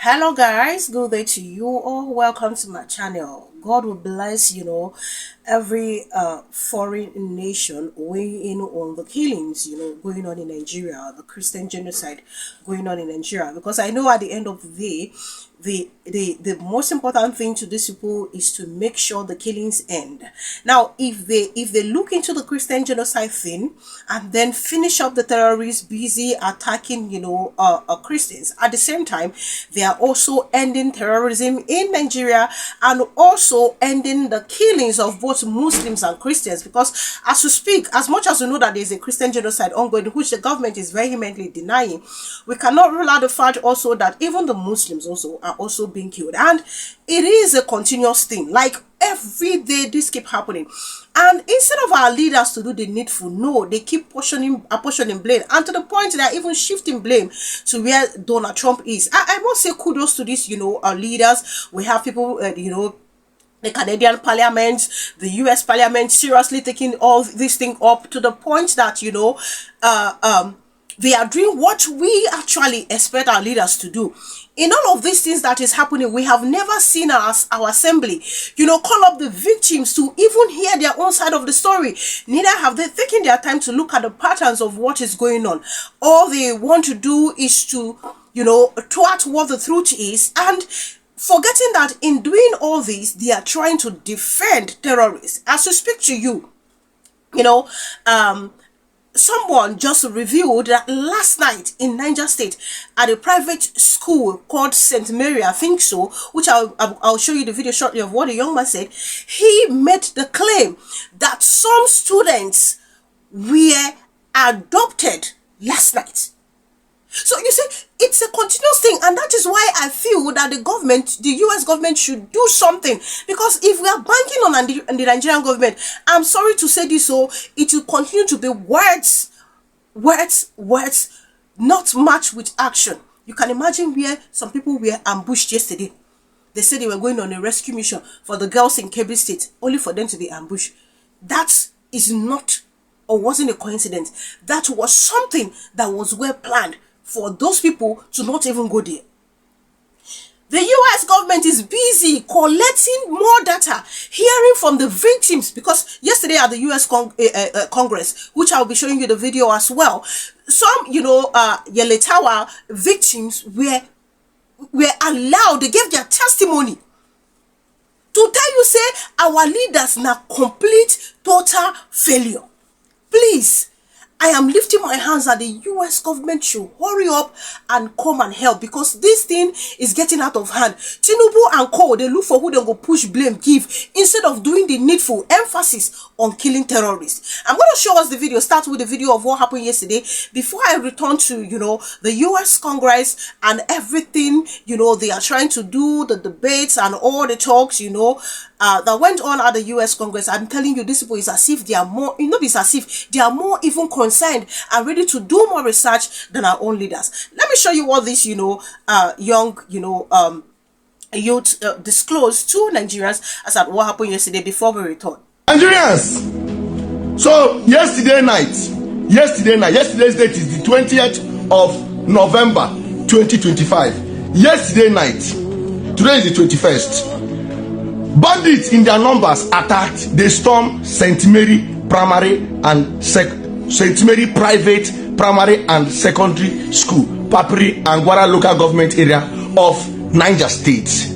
Hello guys, good day to you all. Welcome to my channel. God will bless every foreign nation weighing in on the killings going on in Nigeria, the Christian genocide going on in Nigeria, because I know at the end of the day the most important thing to these people is to make sure the killings end. Now if they look into the Christian genocide thing and then finish up the terrorists busy attacking Christians, at the same time they are also ending terrorism in Nigeria and also ending the killings of both Muslims and Christians, because as we speak, as much as we know that there is a Christian genocide ongoing which the government is vehemently denying, we cannot rule out the fact also that even the Muslims also are also being killed, and it is a continuous thing. Like every day this keep happening, and instead of our leaders to do the needful, no, they keep apportioning blame, and to the point they are even shifting blame to where Donald Trump is. I must say kudos to these our leaders. We have people the Canadian Parliament, the US Parliament seriously taking all this thing up to the point that they are doing what we actually expect our leaders to do. In all of these things that is happening, we have never seen our assembly, call up the victims to even hear their own side of the story. Neither have they taken their time to look at the patterns of what is going on. All they want to do is to, thwart what the truth is, and forgetting that in doing all this, they are trying to defend terrorists. As I speak to you, someone just revealed that last night in Niger State at a private school called St. Mary, I think so, which I'll show you the video shortly of what the young man said. He made the claim that some students were adopted last night. So you see, it's a continuous thing, and that is why I feel that the US government should do something. Because if we are banking on the Nigerian government, I'm sorry to say this, so it will continue to be words, not matched with action. You can imagine where some people were ambushed yesterday. They said they were going on a rescue mission for the girls in Kebbi State, only for them to be ambushed. That is not, or wasn't a coincidence. That was something that was well planned for those people to not even go there. The US government is busy collecting more data, hearing from the victims, because yesterday at the US Congress, which I'll be showing you the video as well, some, Yelewata victims were allowed, they gave their testimony to tell you, say, our leaders now complete total failure. Please, I am lifting my hands that the US government should hurry up and come and help, because this thing is getting out of hand. TINUBU and co, they look for who they go push, blame, give, instead of doing the needful emphasis on killing terrorists. I'm going to show us the video, start with the video of what happened yesterday, before I return to, the US Congress and everything, they are trying to do, the debates and all the talks, that went on at the US Congress. I'm telling you, these people is as if they are more, it's as if they are more even concerned and ready to do more research than our own leaders. Let me show you what this, young, youth disclosed to Nigerians as at what happened yesterday before we return. Nigerians, so yesterday's date is the 20th of November 2025. Yesterday night, today is the 21st. Bandits in their numbers attacked, they stormed St. Mary Primary and St. Mary Private Primary and Secondary School, Papri and Gwara local government area of Niger State.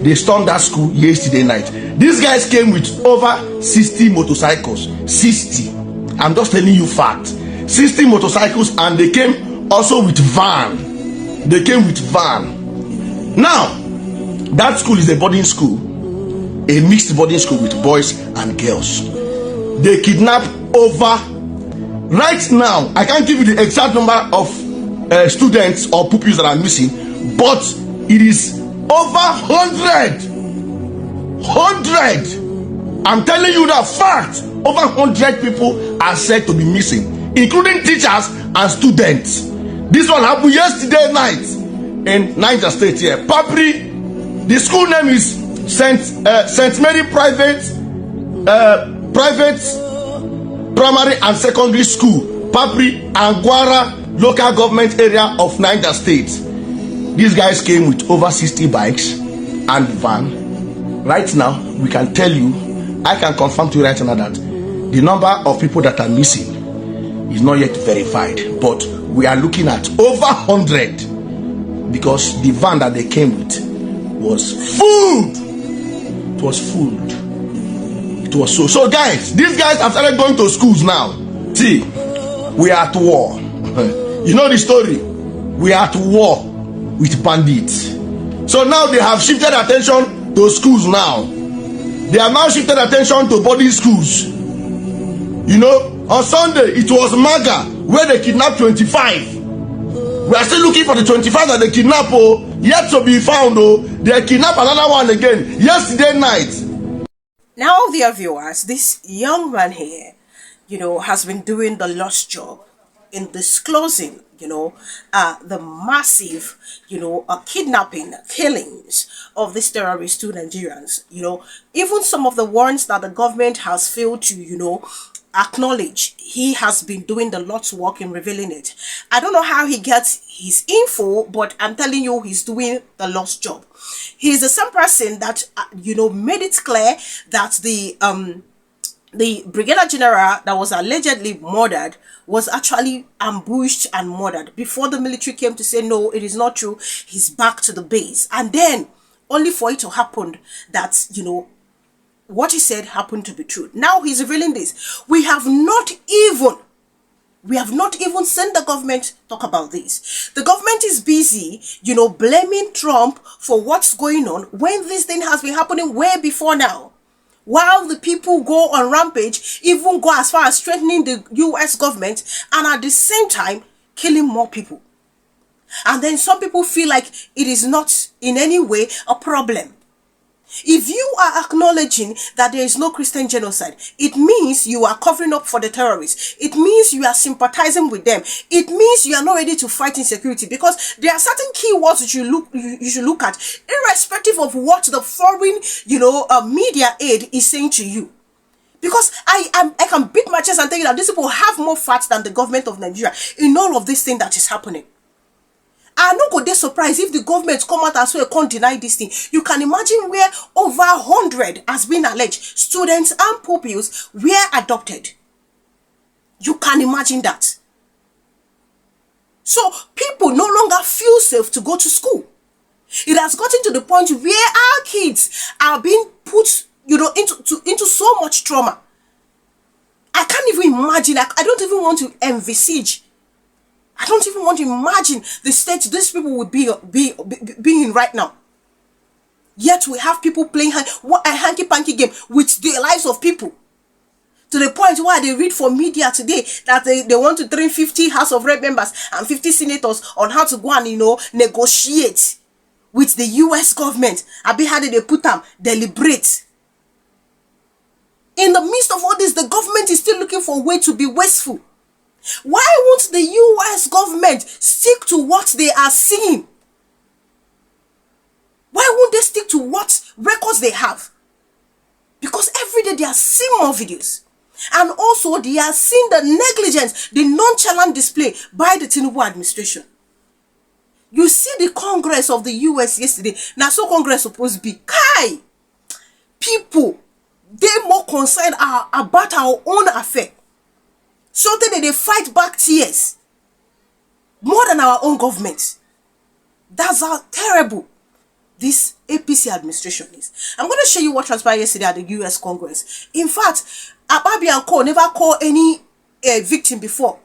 They stormed that school yesterday night. These guys came with over 60 motorcycles. 60. I'm just telling you fact. 60 motorcycles, and they came also with van. They came with van. Now, that school is a boarding school, a mixed boarding school with boys and girls. They kidnap over, right now I can't give you the exact number of students or pupils that are missing, but it is over 100. I'm telling you that fact. Over 100 people are said to be missing, including teachers and students. This one happened yesterday night in Niger State here. Papri, the school name is St. Mary Private Primary and Secondary School, Papri and Gwara local government area of Niger State. these guys came with over 60 bikes and van. Right now, we can tell you, I can confirm to you right now that the number of people that are missing is not yet verified, but we are looking at over 100 because the van that they came with was full. It was full. It was so guys, these guys have started going to schools now. See, we are at war. You know the story. We are at war with bandits. So now they have shifted attention to schools now. They have now shifted attention to boarding schools. You know, on Sunday it was Maga where they kidnapped 25. We are still looking for the 25 that they kidnapped, yet to be found. They kidnapped another one again yesterday night. Now, dear viewers, this young man here, has been doing the lost job in disclosing, the massive, kidnapping, killings of these terrorists to Nigerians. Even some of the ones that the government has failed to, acknowledge, he has been doing the Lord's work in revealing it. I don't know how he gets his info, but I'm telling you, he's doing the lost job. He's the same person that, made it clear that the brigadier general that was allegedly murdered was actually ambushed and murdered before the military came to say, no, it is not true. He's back to the base. And then only for it to happen that, what he said happened to be true. Now he's revealing this. We have not even seen the government talk about this. The government is busy, blaming Trump for what's going on when this thing has been happening way before now. While the people go on rampage, even go as far as strengthening the US government and at the same time killing more people. And then some people feel like it is not in any way a problem. If you are acknowledging that there is no Christian genocide, it means you are covering up for the terrorists. It means you are sympathizing with them. It means you are not ready to fight insecurity, because there are certain keywords that you should look at, irrespective of what the foreign, media aid is saying to you. Because I can beat my chest and tell you that these people have more facts than the government of Nigeria in all of this thing that is happening. I'm not going to be surprised if the government come out and say can't deny this thing. You can imagine where over 100 has been alleged students and pupils were adopted. You can imagine that. So people no longer feel safe to go to school. It has gotten to the point where our kids are being put, into so much trauma. I can't even imagine. I don't even want to envisage. I don't even want to imagine the state these people would be in right now. Yet we have people playing a hanky-panky game with the lives of people. To the point where they read for media today that they want to train 50 House of Rep members and 50 senators on how to go and, negotiate with the US government. How did they put them? Deliberate. In the midst of all this, the government is still looking for a way to be wasteful. Why won't the US government stick to what they are seeing? Why won't they stick to what records they have? Because every day they are seeing more videos. And also they are seeing the negligence, the nonchalant display by the TINUBU administration. You see the Congress of the US yesterday. Now so Congress supposed to be. Kai! People, they're more concerned about our own affair. Something that they fight back tears more than our own government. That's how terrible this APC administration is. I'm going to show you what transpired yesterday at the US Congress. In fact, Ababi and Co never called any victim before.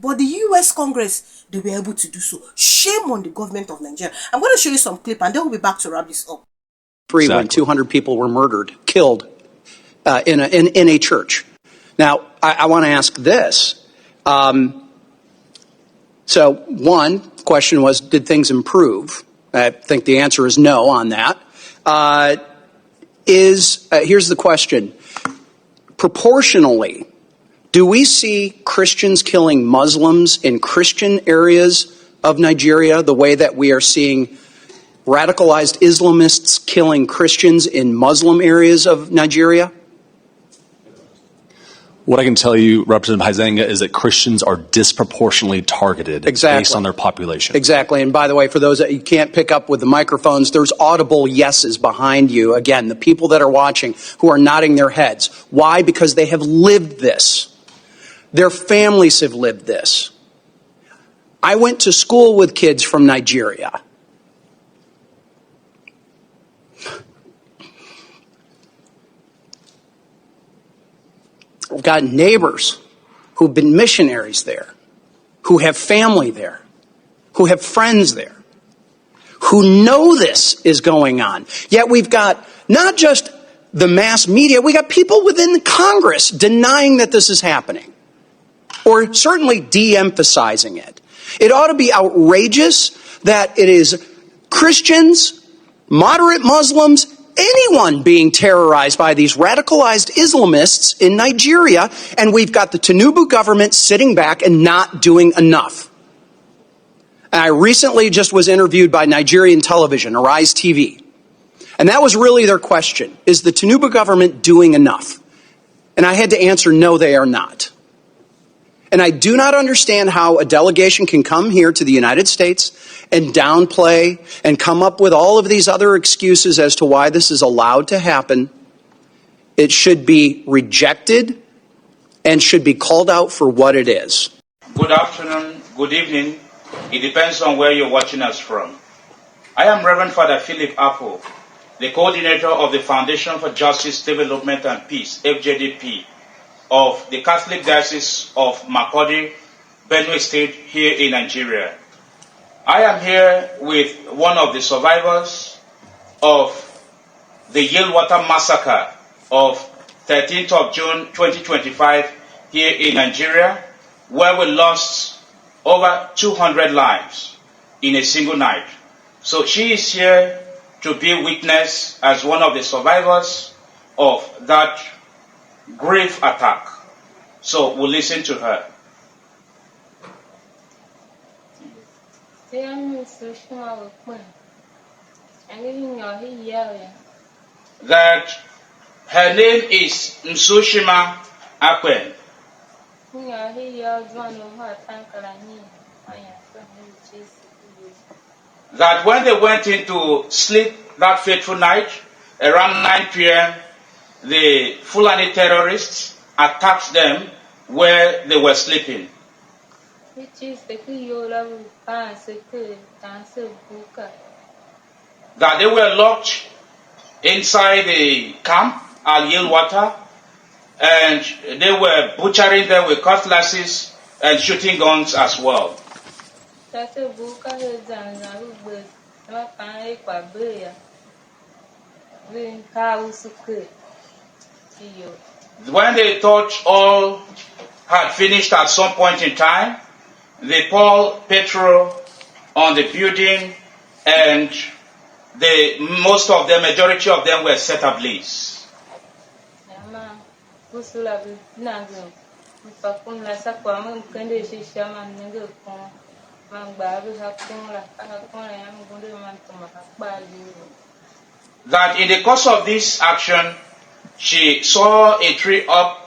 But the US Congress, they were able to do so. Shame on the government of Nigeria. I'm going to show you some clip and then we'll be back to wrap this up. When 200 people were murdered, killed in a church. Now, I want to ask this. So, one question was, did things improve? I think the answer is no on that. Here's the question. Proportionally, do we see Christians killing Muslims in Christian areas of Nigeria the way that we are seeing radicalized Islamists killing Christians in Muslim areas of Nigeria? What I can tell you, Representative Huizenga, is that Christians are disproportionately targeted based on their population. Exactly. And by the way, for those that you can't pick up with the microphones, there's audible yeses behind you. Again, the people that are watching who are nodding their heads. Why? Because they have lived this. Their families have lived this. I went to school with kids from Nigeria. I've got neighbors who've been missionaries there, who have family there, who have friends there, who know this is going on. Yet we've got not just the mass media, we got people within Congress denying that this is happening, or certainly de-emphasizing it. It ought to be outrageous that it is Christians, moderate Muslims, anyone being terrorized by these radicalized Islamists in Nigeria, and we've got the TINUBU government sitting back and not doing enough. And I recently just was interviewed by Nigerian television, Arise TV, and that was really their question. Is the TINUBU government doing enough? And I had to answer, no, they are not. And I do not understand how a delegation can come here to the United States and downplay and come up with all of these other excuses as to why this is allowed to happen. It should be rejected and should be called out for what it is. Good afternoon, good evening. It depends on where you're watching us from. I am Reverend Father Philip Apple, the coordinator of the Foundation for Justice, Development and Peace, FJDP, of the Catholic Diocese of Makurdi, Benue State, here in Nigeria. I am here with one of the survivors of the Yelewata massacre of 13th of June 2025 here in Nigeria, where we lost over 200 lives in a single night. So she is here to be witness as one of the survivors of that grave attack. So we'll listen to her. That her name is Nsushima Akwen. That when they went into sleep that fateful night, around 9 p.m., the Fulani terrorists attacked them where they were sleeping. That they were locked inside the camp, Yelewata, and they were butchering them with cutlasses and shooting guns as well. When they thought all had finished at some point in time, they poured petrol on the building, and most of them, majority of them, were set ablaze. That in the course of this action, she saw a tree up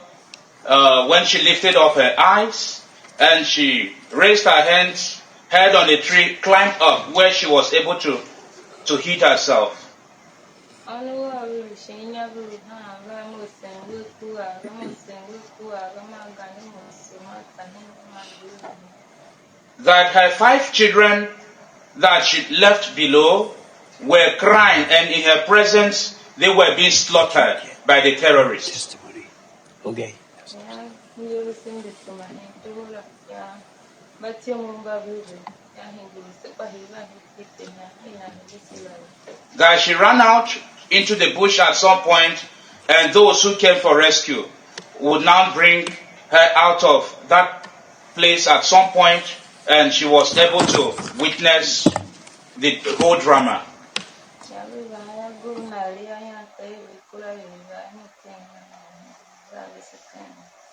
when she lifted up her eyes, and she raised her hands, head on a tree, climbed up where she was able to hit herself. That her 5 children that she left below were crying, and in her presence they were being slaughtered by the terrorists. Okay. That she ran out into the bush at some point, and those who came for rescue would now bring her out of that place at some point, and she was able to witness the whole drama.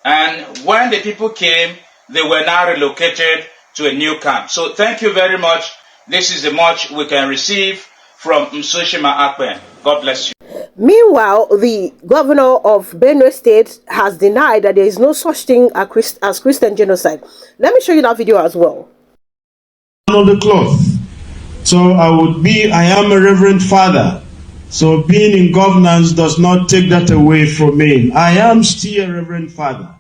And when the people came, they were now relocated to a new camp. So thank you very much. This is the much we can receive from Nsushima Akwen. God bless you. Meanwhile, the governor of Benue State has denied that there is no such thing as Christian genocide. Let me show you that video as well. On the cloth. So I am a reverend father. So being in governance does not take that away from me. I am still a reverend father.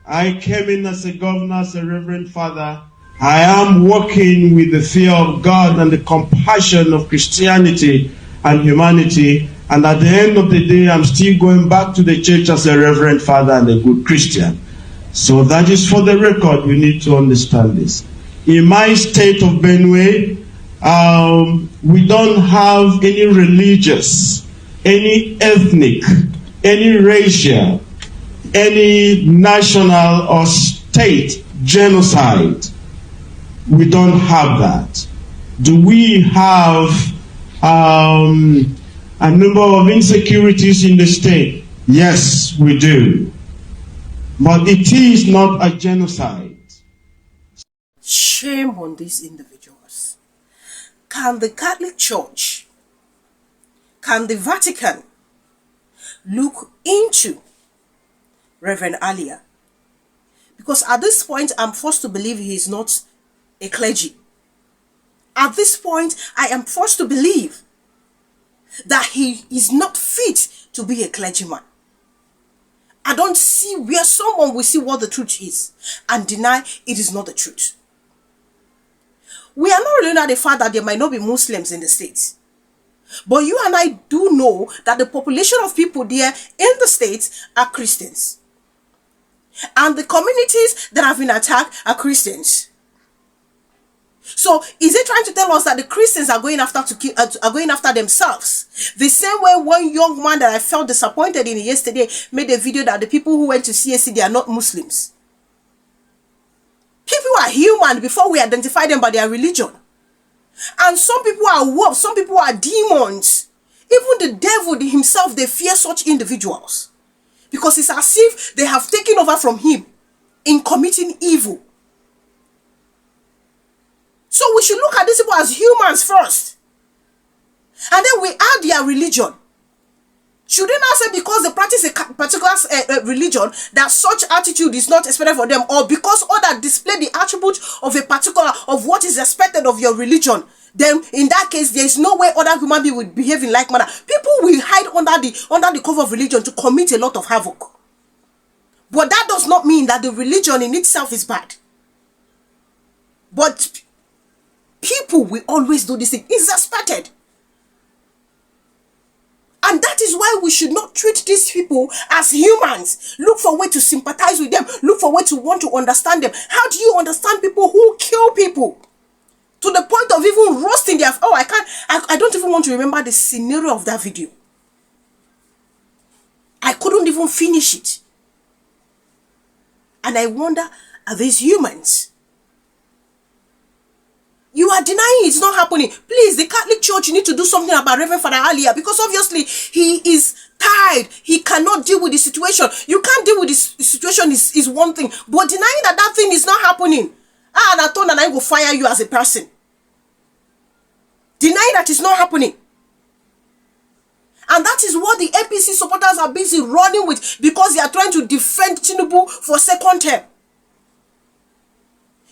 I came in as a governor, as a reverend father. I am working with the fear of God and the compassion of Christianity and humanity. And at the end of the day, I'm still going back to the church as a reverend father and a good Christian. So that is for the record. We need to understand this. In my state of Benue, we don't have any religious, any ethnic, any racial, any national or state genocide. We don't have that. Do we have a number of insecurities in the state? Yes, we do. But it is not a genocide. Shame on these individuals. Can the Catholic Church, can the Vatican look into Reverend Alia? Because at this point, I'm forced to believe he is not a clergy. At this point, I am forced to believe that he is not fit to be a clergyman. I don't see where someone will see what the truth is and deny it is not the truth. We are not really at the fact that there might not be Muslims in the States. But you and I do know that the population of people there in the States are Christians. And the communities that have been attacked are Christians. So is it trying to tell us that the Christians are going after themselves? The same way one young man that I felt disappointed in yesterday made a video that the people who went to CSC, they are not Muslims. People are human before we identify them by their religion. And some people are wolves, some people are demons. Even the devil himself, they fear such individuals. Because it's as if they have taken over from him in committing evil. So we should look at these people as humans first. And then we add their religion. Should we not say because they practice a particular religion that such attitude is not expected for them, or because others display the attribute of a particular, of what is expected of your religion, then in that case there is no way other human beings would behave in like manner. People will hide under the cover of religion to commit a lot of havoc. But that does not mean that the religion in itself is bad. But people will always do this thing. It's expected. And that is why we should not treat these people as humans. Look for a way to sympathize with them. Look for a way to want to understand them. How do you understand people who kill people? To the point of even roasting their... Oh, I don't even want to remember the scenario of that video. I couldn't even finish it. And I wonder, are these humans? You are denying it's not happening. Please, the Catholic Church, you need to do something about Reverend Father Alia, because obviously he is tired. He cannot deal with the situation. You can't deal with this situation is one thing, but denying that thing is not happening. And I thought that I will fire you as a person. Denying that it's not happening. And that is what the APC supporters are busy running with, because they are trying to defend TINUBU for second term.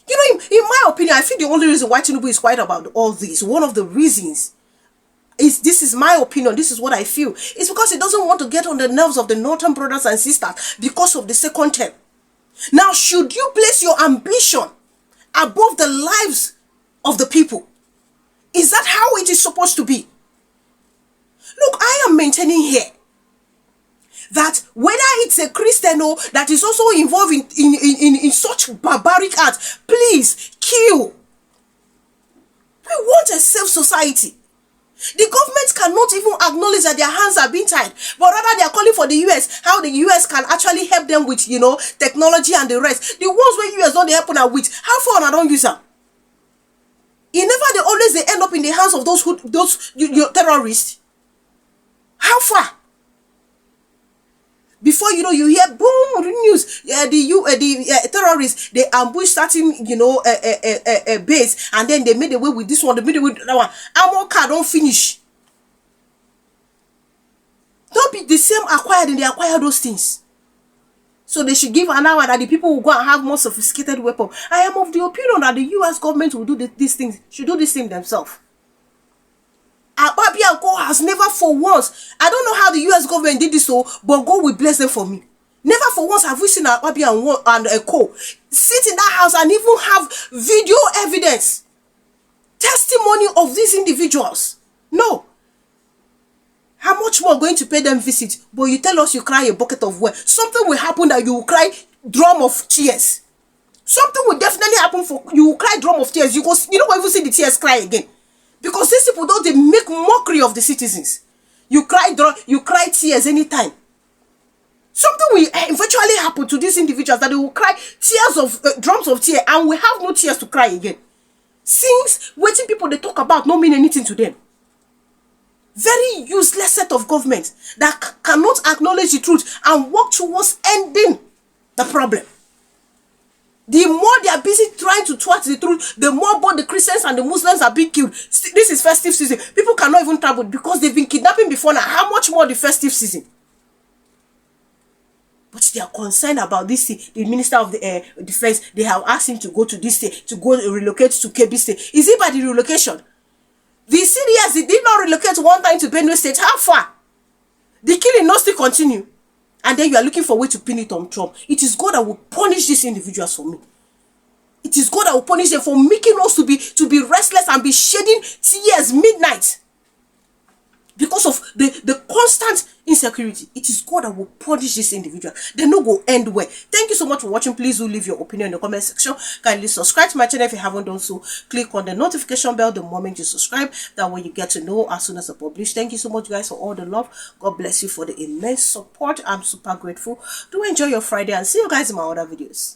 You know, in my opinion, I think the only reason why TINUBU is quiet about all this, one of the reasons, this is my opinion, this is what I feel, is because it doesn't want to get on the nerves of the northern brothers and sisters because of the second term. Now, should you place your ambition above the lives of the people? Is that how it is supposed to be? Look, I am maintaining here that whether it's a Christian or that is also involved in such barbaric acts, please kill. We want a safe society. The government cannot even acknowledge that their hands are being tied, but rather they are calling for the US, how the US can actually help them with, technology and the rest. The ones where US don't help now with, how far I don't use them? They always end up in the hands of those terrorists. How far? Before you know, you hear boom news. The terrorists, they ambush certain a base, and then they made away with this one. They made away with that one. Ammo car don't finish. not be the same acquired and they acquire those things. So they should give an hour that the people will go and have more sophisticated weapon. I am of the opinion that the US government will do these things, should do this thing themselves. Abia has never for once, I don't know how the US government did this, but God will bless them for me. Never for once have we seen Abia and a co sit in that house and even have video evidence, testimony of these individuals. No. How much more going to pay them visit? But you tell us you cry a bucket of water. Something will happen that you will cry drum of tears. Something will definitely happen for you will cry drum of tears. You don't even see the tears cry again. Because these people don't, they make mockery of the citizens. You cry tears anytime. Something will eventually happen to these individuals that they will cry tears of drums of tears, and we have no tears to cry again. Since waiting people they talk about don't mean anything to them. Very useless set of government that cannot acknowledge the truth and work towards ending the problem. The more they are busy trying to thwart the truth, the more both the Christians and the Muslims are being killed. This is festive season. People cannot even travel because they've been kidnapping before now. How much more the festive season? But they are concerned about this thing. The Minister of the Defense, they have asked him to go to this state, to go relocate to Kebbi State. Is it by the relocation? The CDS, they did not relocate one time to Benue State. How far? The killing not still continue. And then you are looking for a way to pin it on Trump. It is God that will punish these individuals for me. It is God that will punish them for making us to be restless and be shedding tears midnight. Because of the constant insecurity. It is God that will punish this individual. They no go end well. Thank you so much for watching. Please do leave your opinion in the comment section. Kindly subscribe to my channel if you haven't done so. Click on the notification bell the moment you subscribe. That way you get to know as soon as I publish. Thank you so much guys for all the love. God bless you for the immense support. I'm super grateful. Do enjoy your Friday and see you guys in my other videos.